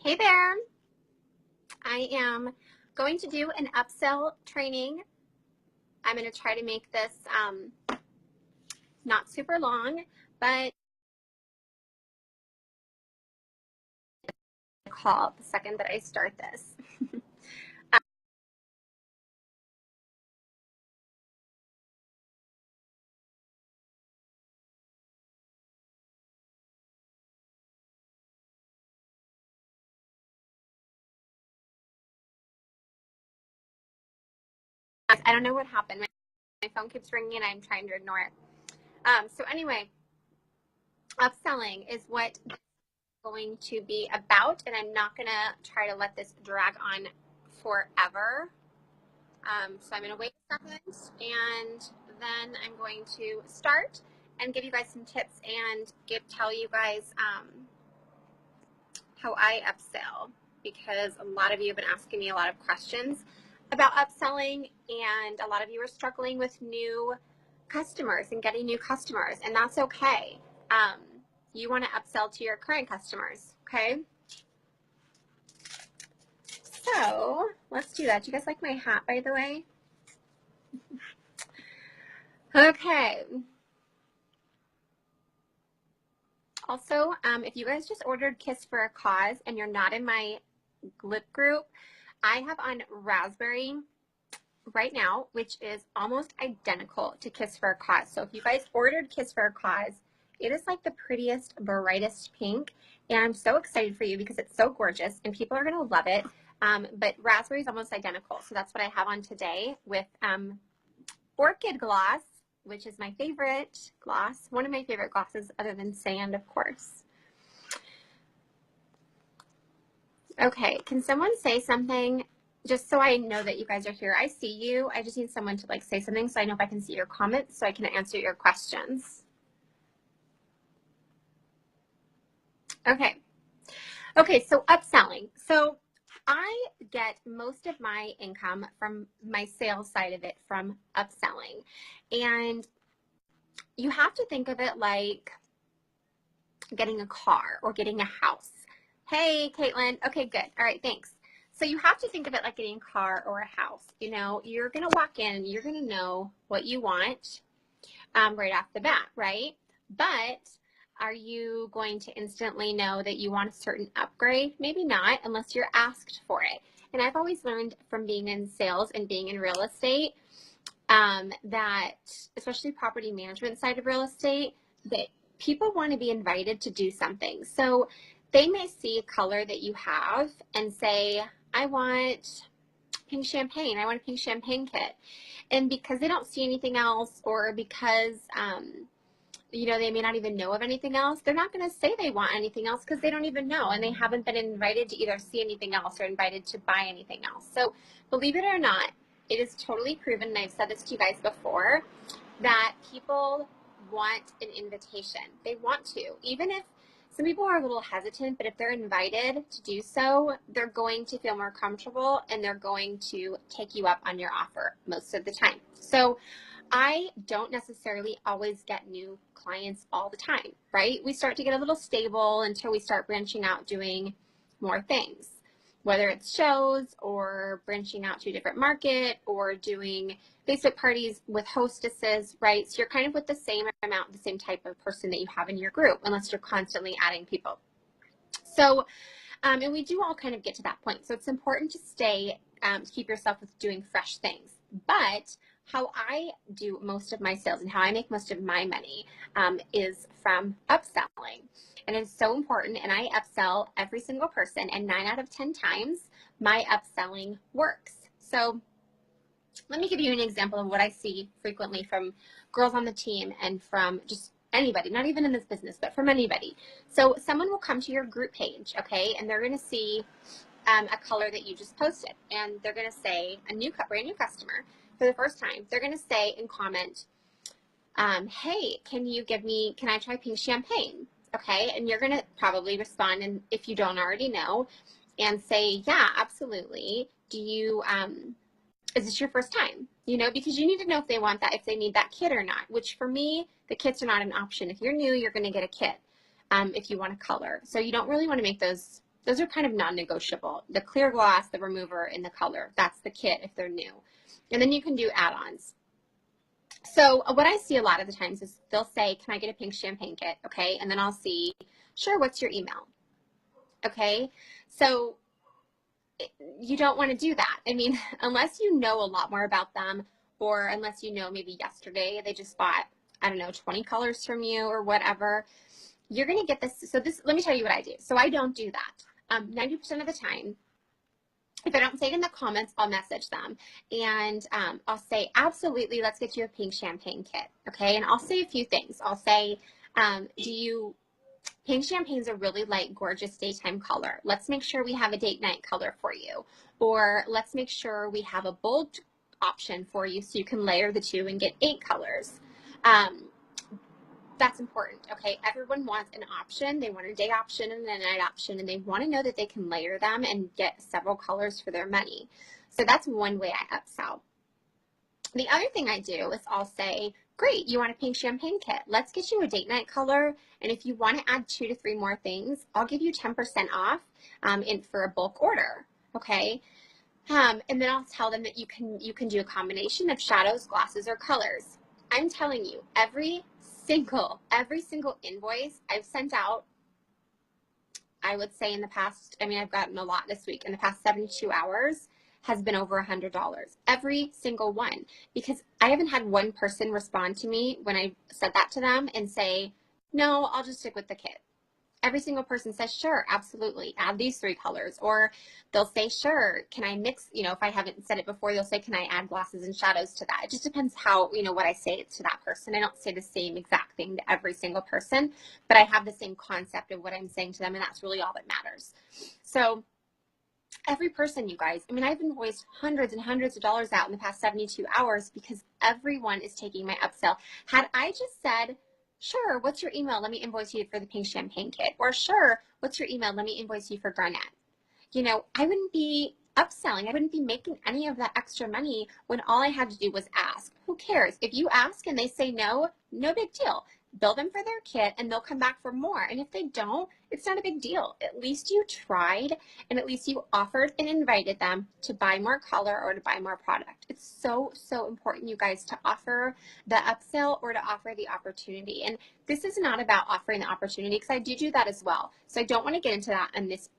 Hey there, I am going to do an upsell training. I'm going to try to make this not super long, but call the second that I start this. I don't know what happened. My phone keeps ringing and I'm trying to ignore it. So anyway, upselling is what it's going to be about, and I'm not going to try to let this drag on forever. So I'm going to wait a second, and then I'm going to start and give you guys some tips and tell you guys how I upsell, because a lot of you have been asking me a lot of questions about upselling, and a lot of you are struggling with new customers and getting new customers, and that's okay. You want to upsell to your current customers, okay? So let's do that. Do you guys like my hat, by the way? Okay. Also, if you guys just ordered Kiss for a Cause and you're not in my lip group, I have on raspberry right now, which is almost identical to Kiss for a Cause. So if you guys ordered Kiss for a Cause, it is like the prettiest, brightest pink, and I'm so excited for you because it's so gorgeous and people are going to love it. But raspberry is almost identical, so that's what I have on today with Orchid Gloss, which is my favorite gloss, one of my favorite glosses other than sand, of course. Okay, can someone say something just so I know that you guys are here? I see you. I just need someone to like say something so I know if I can see your comments so I can answer your questions. Okay. Okay, so upselling. So I get most of my income from my sales side of it from upselling. And you have to think of it like getting a car or getting a house. Hey, Caitlin. Okay, good. All right, thanks. So you have to think of it like getting a car or a house. You know, you're going to walk in and you're going to know what you want right off the bat, right? But are you going to instantly know that you want a certain upgrade? Maybe not, unless you're asked for it. And I've always learned from being in sales and being in real estate that, especially property management side of real estate, that people want to be invited to do something. So they may see a color that you have and say, I want pink champagne. I want a pink champagne kit. And because they don't see anything else, or because, you know, they may not even know of anything else, they're not going to say they want anything else because they don't even know. And they haven't been invited to either see anything else or invited to buy anything else. So believe it or not, it is totally proven, and I've said this to you guys before, that people want an invitation. They want to. Even if some people are a little hesitant, but if they're invited to do so, they're going to feel more comfortable and they're going to take you up on your offer most of the time. So I don't necessarily always get new clients all the time, right? We start to get a little stable until we start branching out doing more things, whether it's shows or branching out to a different market or doing Facebook parties with hostesses, right? So you're kind of with the same amount, the same type of person that you have in your group, unless you're constantly adding people. So, and we do all kind of get to that point. So it's important to stay, to keep yourself with doing fresh things. But how I do most of my sales and how I make most of my money is from upselling. And it's so important, and I upsell every single person, and 9 out of 10 times my upselling works. So let me give you an example of what I see frequently from girls on the team and from just anybody, not even in this business, but from anybody. So someone will come to your group page, okay, and they're going to see a color that you just posted, and they're going to say, brand new customer for the first time, they're going to say in comment, hey, can I try pink champagne? Okay, and you're going to probably respond, and if you don't already know, and say, yeah, absolutely. Is this your first time? You know, because you need to know if they want that, if they need that kit or not, which for me, the kits are not an option. If you're new, you're going to get a kit if you want a color. So you don't really want to make those Those are kind of non-negotiable. The clear gloss, the remover, and the color. That's the kit if they're new. And then you can do add-ons. So what I see a lot of the times is they'll say, can I get a pink champagne kit? Okay. And then I'll see, sure, what's your email? Okay. So you don't want to do that. I mean, unless you know a lot more about them, or unless you know maybe yesterday they just bought, I don't know, 20 colors from you or whatever, you're going to get this. So this, let me tell you what I do. So I don't do that. 90% of the time, if I don't say it in the comments, I'll message them and I'll say, absolutely, let's get you a pink champagne kit. Okay. And I'll say a few things. I'll say, pink champagne's a really light, gorgeous daytime color. Let's make sure we have a date night color for you. Or let's make sure we have a bold option for you so you can layer the two and get 8 colors. That's important, okay? Everyone wants an option. They want a day option and a night option, and they want to know that they can layer them and get several colors for their money. So that's one way I upsell. The other thing I do is I'll say, great, you want a pink champagne kit. Let's get you a date night color. And if you want to add 2 to 3 more things, I'll give you 10% off for a bulk order, okay? And then I'll tell them that you can do a combination of shadows, glosses, or colors. I'm telling you, every single invoice I've sent out, I would say in the past, I mean, I've gotten a lot this week, in the past 72 hours has been over $100. Every single one, because I haven't had one person respond to me when I said that to them and say, no, I'll just stick with the kit. Every single person says, sure, absolutely, add these 3 colors. Or they'll say, sure, can I mix, you know, if I haven't said it before, they'll say, can I add glosses and shadows to that? It just depends how, you know, what I say to that person. I don't say the same exact thing to every single person, but I have the same concept of what I'm saying to them, and that's really all that matters. So every person, you guys, I mean, I've invoiced hundreds and hundreds of dollars out in the past 72 hours because everyone is taking my upsell. Had I just said, sure, what's your email? Let me invoice you for the pink champagne kit. Or sure, what's your email? Let me invoice you for garnet. You know, I wouldn't be upselling. I wouldn't be making any of that extra money when all I had to do was ask. Who cares? If you ask and they say no, no big deal. Bill them for their kit and they'll come back for more. And if they don't, it's not a big deal. At least you tried, and at least you offered and invited them to buy more color or to buy more product. It's so, so important, you guys, to offer the upsell or to offer the opportunity. And this is not about offering the opportunity, because I do that as well. So I don't want to get into that in this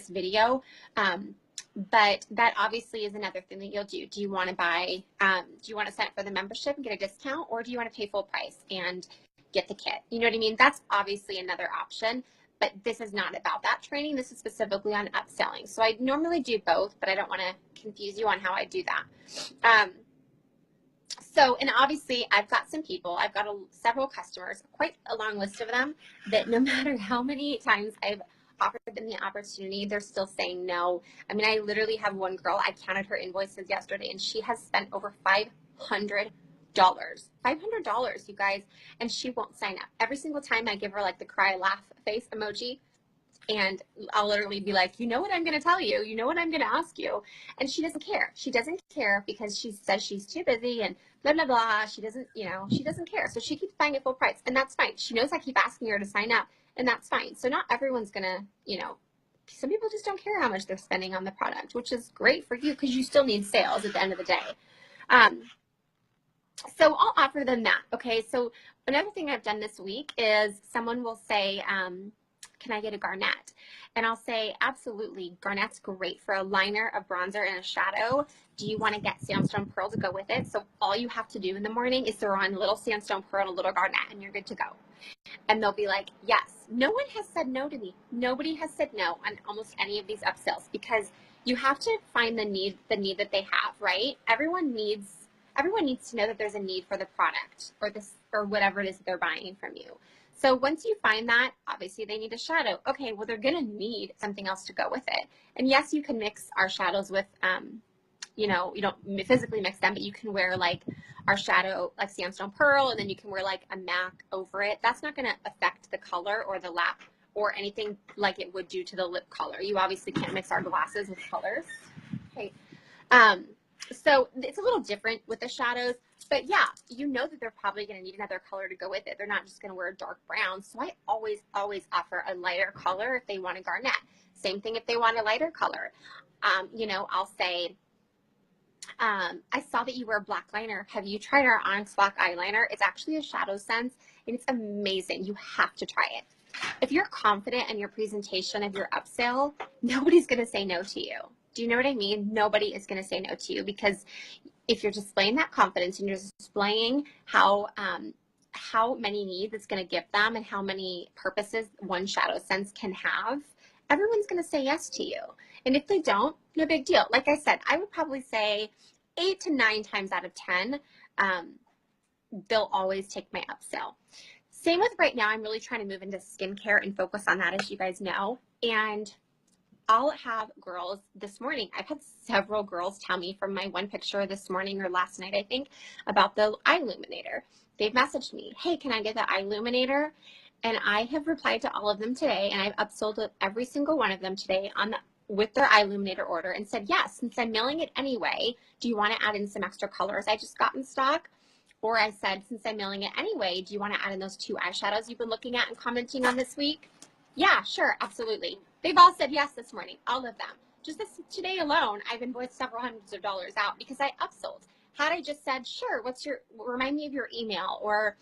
video. But that obviously is another thing that you'll do. Do you want to buy, do you want to sign up for the membership and get a discount, or do you want to pay full price and get the kit? You know what I mean? That's obviously another option, but this is not about that training. This is specifically on upselling. So I normally do both, but I don't want to confuse you on how I do that. And obviously I've got some people, I've got several customers, quite a long list of them, that no matter how many times I've offered them the opportunity, they're still saying no. I mean, I literally have one girl, I counted her invoices yesterday, and she has spent over $500, you guys, and she won't sign up. Every single time I give her like the cry laugh face emoji, and I'll literally be like, you know what I'm going to tell you, you know what I'm going to ask you, and she doesn't care. She doesn't care because she says she's too busy and blah, blah, blah. She doesn't, you know, she doesn't care. So she keeps buying it full price, and that's fine. She knows I keep asking her to sign up, and that's fine. So not everyone's going to, you know, some people just don't care how much they're spending on the product, which is great for you because you still need sales at the end of the day. So I'll offer them that. Okay. So another thing I've done this week is someone will say, can I get a garnet? And I'll say, absolutely. Garnet's great for a liner, a bronzer, and a shadow. Do you want to get sandstone pearl to go with it? So all you have to do in the morning is throw on a little sandstone pearl and a little garnet, and you're good to go. And they'll be like, yes. No one has said no to me. Nobody has said no on almost any of these upsells, because you have to find the need that they have, right? Everyone needs to know that there's a need for the product or whatever it is that they're buying from you. So once you find that, obviously they need a shadow. Okay, well, they're going to need something else to go with it. And yes, you can mix our shadows with, you know, you don't physically mix them, but you can wear like our shadow, like sandstone pearl, and then you can wear like a MAC over it. That's not going to affect the color or the lap or anything like it would do to the lip color. You obviously can't mix our glasses with colors. Okay. So it's a little different with the shadows, but yeah, you know that they're probably going to need another color to go with it. They're not just going to wear a dark brown. So I always offer a lighter color if they want a garnet. Same thing if they want a lighter color. You know, I'll say, I saw that you wear black liner. Have you tried our Onyx Black eyeliner? It's actually a shadow sense and it's amazing. You have to try it. If you're confident in your presentation of your upsell, nobody's going to say no to you. Do you know what I mean? Nobody is going to say no to you, because if you're displaying that confidence and you're displaying how many needs it's going to give them and how many purposes one shadow sense can have, everyone's going to say yes to you. And if they don't, no big deal. Like I said, I would probably say 8 to 9 times out of 10, they'll always take my upsell. Same with right now, I'm really trying to move into skincare and focus on that, as you guys know. And I'll have girls this morning. I've had several girls tell me from my one picture this morning or last night, I think, about the eye illuminator. They've messaged me, hey, can I get the eye illuminator? And I have replied to all of them today, and I've upsold every single one of them today with their eye illuminator order and said, yes, since I'm mailing it anyway, do you want to add in some extra colors I just got in stock? Or I said, since I'm mailing it anyway, do you want to add in those 2 eyeshadows you've been looking at and commenting on this week? Yeah, sure, absolutely. They've all said yes this morning, all of them. Just today alone, I've invoiced several hundreds of dollars out because I upsold. Had I just said, sure, remind me of your email, or,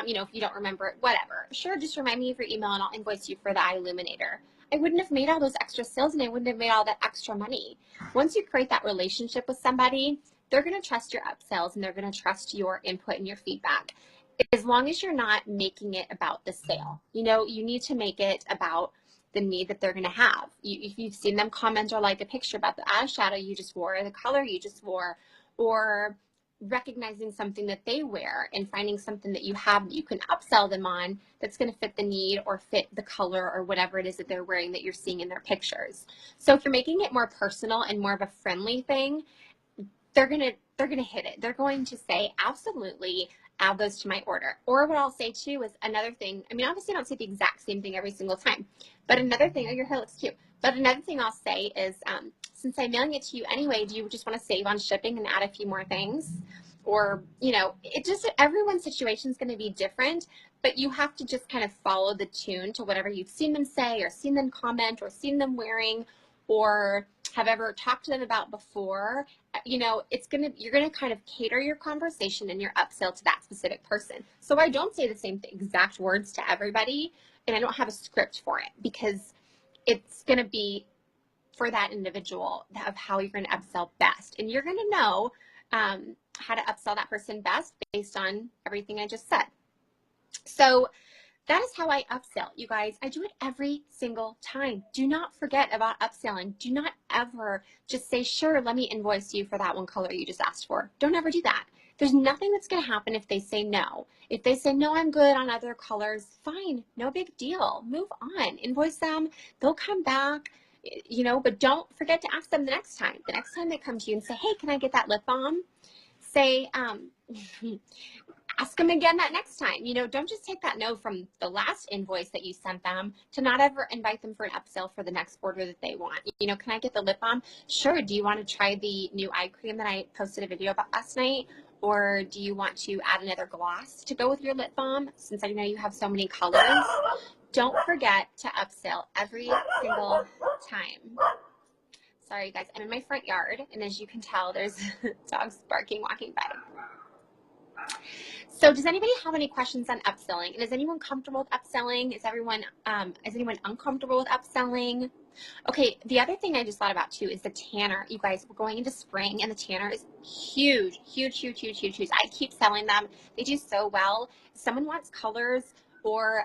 you know, if you don't remember it, whatever. Sure, just remind me of your email and I'll invoice you for the eye illuminator. I wouldn't have made all those extra sales and I wouldn't have made all that extra money. Once you create that relationship with somebody, they're going to trust your upsells and they're going to trust your input and your feedback. As long as you're not making it about the sale. You know, you need to make it about the need that they're going to have. If you've seen them comment or like a picture about the eyeshadow you just wore, or the color you just wore, or recognizing something that they wear and finding something that you have that you can upsell them on that's going to fit the need or fit the color or whatever it is that they're wearing that you're seeing in their pictures. So if you're making it more personal and more of a friendly thing, they're gonna hit it. They're going to say, absolutely, add those to my order. Or what I'll say too is another thing. I mean, obviously I don't say the exact same thing every single time, but another thing, oh, your hair looks cute. But another thing I'll say is, since I'm mailing it to you anyway, do you just want to save on shipping and add a few more things? Or, you know, everyone's situation is going to be different, but you have to just kind of follow the tune to whatever you've seen them say or seen them comment or seen them wearing or have ever talked to them about before. You know, you're gonna kind of cater your conversation and your upsell to that specific person. So I don't say the same exact words to everybody, and I don't have a script for it because it's gonna be for that individual of how you're gonna upsell best, and you're gonna know how to upsell that person best based on everything I just said. So that is how I upsell, you guys. I do it every single time. Do not forget about upselling. Do not ever just say, sure, let me invoice you for that one color you just asked for. Don't ever do that. There's nothing that's going to happen if they say no. If they say, no, I'm good on other colors, fine, no big deal. Move on. Invoice them. They'll come back, you know, but don't forget to ask them the next time. The next time they come to you and say, hey, can I get that lip balm? Say, ask them again that next time. You know, don't just take that no from the last invoice that you sent them to not ever invite them for an upsell for the next order that they want. You know, can I get the lip balm? Sure. Do you want to try the new eye cream that I posted a video about last night? Or do you want to add another gloss to go with your lip balm, since I know you have so many colors? Don't forget to upsell every single time. Sorry, guys, I'm in my front yard, and as you can tell, there's dogs barking, walking by. So does anybody have any questions on upselling? And is anyone comfortable with upselling? Is anyone uncomfortable with upselling? Okay, the other thing I just thought about too is the tanner. You guys, we're going into spring and the tanner is huge, huge, huge, huge, huge, huge. I keep selling them. They do so well. If someone wants colors or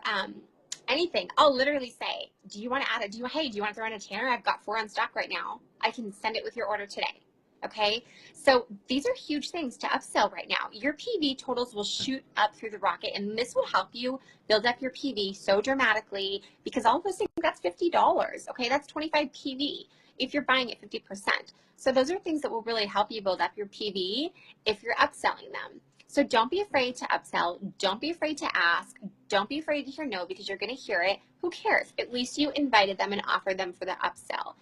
anything, I'll literally say, do you want to add it? Hey, do you want to throw in a tanner? I've got 4 on stock right now. I can send it with your order today. Okay, so these are huge things to upsell right now. Your PV totals will shoot up through the rocket, and this will help you build up your PV so dramatically, because all of those things, that's $50. Okay, that's 25 PV if you're buying it 50%. So those are things that will really help you build up your PV if you're upselling them. So don't be afraid to upsell. Don't be afraid to ask. Don't be afraid to hear no, because you're going to hear it. Who cares? At least you invited them and offered them for the upsell.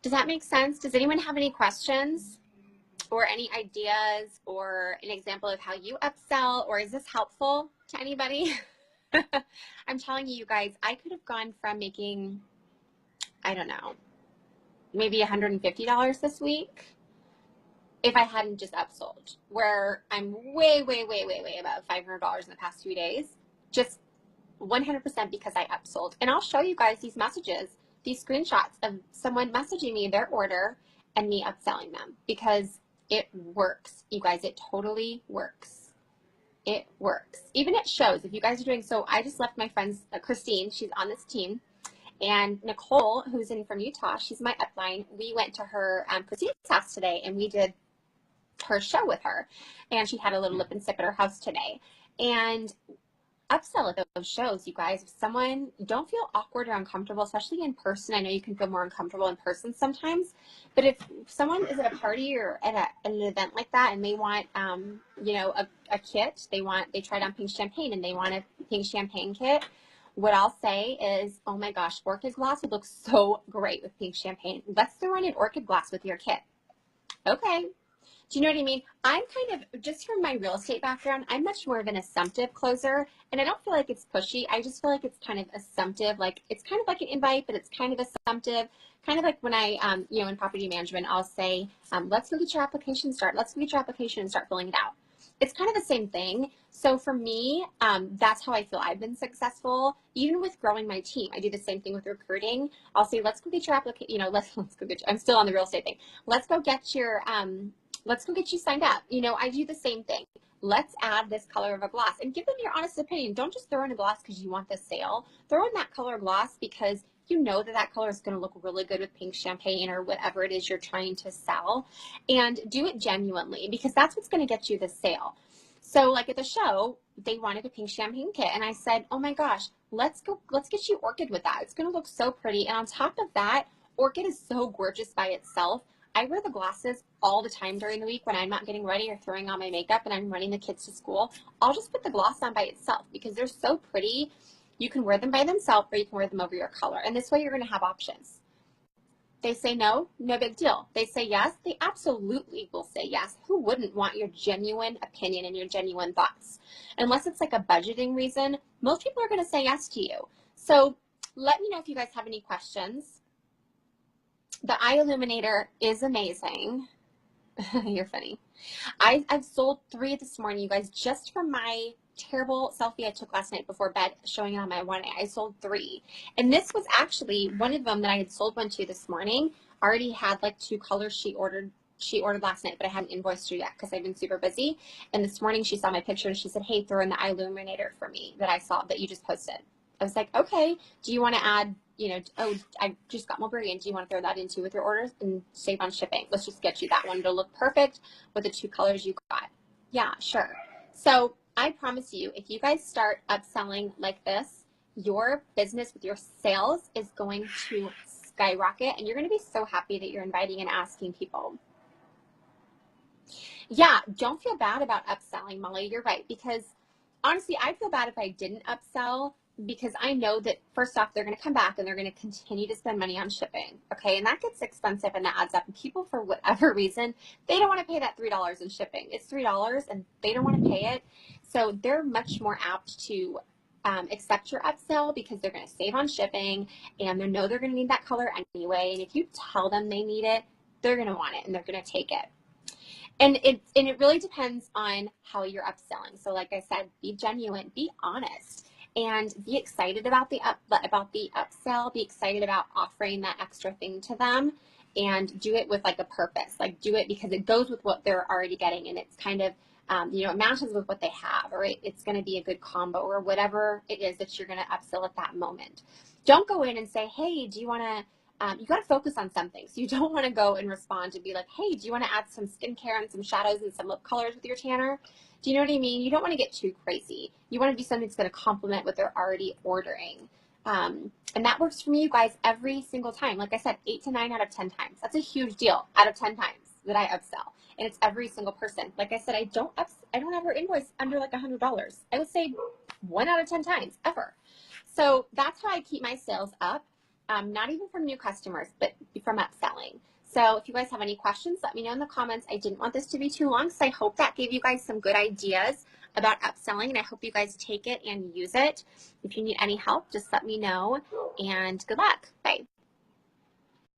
Does that make sense? Does anyone have any questions? or any ideas or an example of how you upsell, or is this helpful to anybody? I'm telling you, you guys, I could have gone from making, I don't know, maybe $150 this week if I hadn't just upsold, where I'm way, way, way, way, way above $500 in the past 2 days, just 100% because I upsold. And I'll show you guys these messages, these screenshots of someone messaging me their order and me upselling them, because it works. You guys, it totally works. It works. Even it shows if you guys are doing, so I just left my friend Christine, she's on this team, and Nicole, who's in from Utah, she's my upline. We went to her Christine's house today and we did her show with her, and she had a little lip and sip at her house today. And upsell at those shows, you guys. If someone, don't feel awkward or uncomfortable, especially in person. I know you can feel more uncomfortable in person sometimes, but if someone is at a party or at an event like that and they want, you know, a kit, they tried on pink champagne and they want a pink champagne kit, what I'll say is, oh my gosh, orchid glass would look so great with pink champagne. Let's throw in an orchid glass with your kit. Okay. Do you know what I mean? I'm kind of, just from my real estate background, I'm much more of an assumptive closer, and I don't feel like it's pushy. I just feel like it's kind of assumptive. Like, it's kind of like an invite, but it's kind of assumptive. Kind of like when I, you know, in property management, I'll say, let's go get your application started. Let's go get your application and start filling it out. It's kind of the same thing. So for me, that's how I feel I've been successful. Even with growing my team, I do the same thing with recruiting. I'll say, let's go get your application, you know, let's go get you, I'm still on the real estate thing. Let's go get your, let's go get you signed up. You know, I do the same thing. Let's add this color of a gloss and give them your honest opinion. Don't just throw in a gloss because you want the sale. Throw in that color gloss because you know that that color is going to look really good with pink champagne or whatever it is you're trying to sell, and do it genuinely, because that's what's going to get you the sale. So like at the show, they wanted a pink champagne kit, and I said, oh my gosh, let's get you orchid with that. It's going to look so pretty. And on top of that, orchid is so gorgeous by itself. I wear the glasses all the time during the week when I'm not getting ready or throwing on my makeup and I'm running the kids to school. I'll just put the gloss on by itself because they're so pretty. You can wear them by themselves or you can wear them over your color. And this way you're going to have options. They say no, no big deal. They say yes, they absolutely will say yes. Who wouldn't want your genuine opinion and your genuine thoughts? Unless it's like a budgeting reason, most people are going to say yes to you. So let me know if you guys have any questions. The eye illuminator is amazing. You're funny. I've sold 3 this morning, you guys, just from my terrible selfie I took last night before bed, showing it on my one eye. I sold 3. And this was actually one of them that I had sold one to this morning. Already had like 2 colors she ordered last night, but I hadn't invoiced her yet because I've been super busy. And this morning she saw my picture and she said, hey, throw in the eye illuminator for me that I saw that you just posted. I was like, okay, do you want to add, you know, oh, I just got mulberry, and do you want to throw that into with your orders and save on shipping? Let's just get you that one. It'll look perfect with the 2 colors you got. Yeah, sure. So I promise you, if you guys start upselling like this, your business with your sales is going to skyrocket, and you're going to be so happy that you're inviting and asking people. Yeah, don't feel bad about upselling, Molly. You're right, because honestly, I'd feel bad if I didn't upsell, because I know that first off, they're going to come back and they're going to continue to spend money on shipping. Okay. And that gets expensive and that adds up. And people, for whatever reason, they don't want to pay that $3 in shipping. It's $3 and they don't want to pay it. So they're much more apt to accept your upsell because they're going to save on shipping and they know they're going to need that color anyway. And if you tell them they need it, they're going to want it and they're going to take it. And it really depends on how you're upselling. So like I said, be genuine, be honest, and be excited about the upsell. Be excited about offering that extra thing to them, and do it with like a purpose. Like do it because it goes with what they're already getting, and it's kind of you know, it matches with what they have, or it's going to be a good combo, or whatever it is that you're going to upsell at that moment. Don't go in and say, hey, do you want to? You got to focus on something. So you don't want to go and respond and be like, hey, do you want to add some skincare and some shadows and some lip colors with your tanner? Do you know what I mean? You don't want to get too crazy. You want to do something that's going to complement what they're already ordering. And that works for me, you guys, every single time. Like I said, 8 to 9 out of 10 times. That's a huge deal out of 10 times that I upsell. And it's every single person. Like I said, I don't ever invoice under like $100. I would say 1 out of 10 times ever. So that's how I keep my sales up. Not even from new customers, but from upselling. So if you guys have any questions, let me know in the comments. I didn't want this to be too long, so I hope that gave you guys some good ideas about upselling, and I hope you guys take it and use it. If you need any help, just let me know, and good luck. Bye.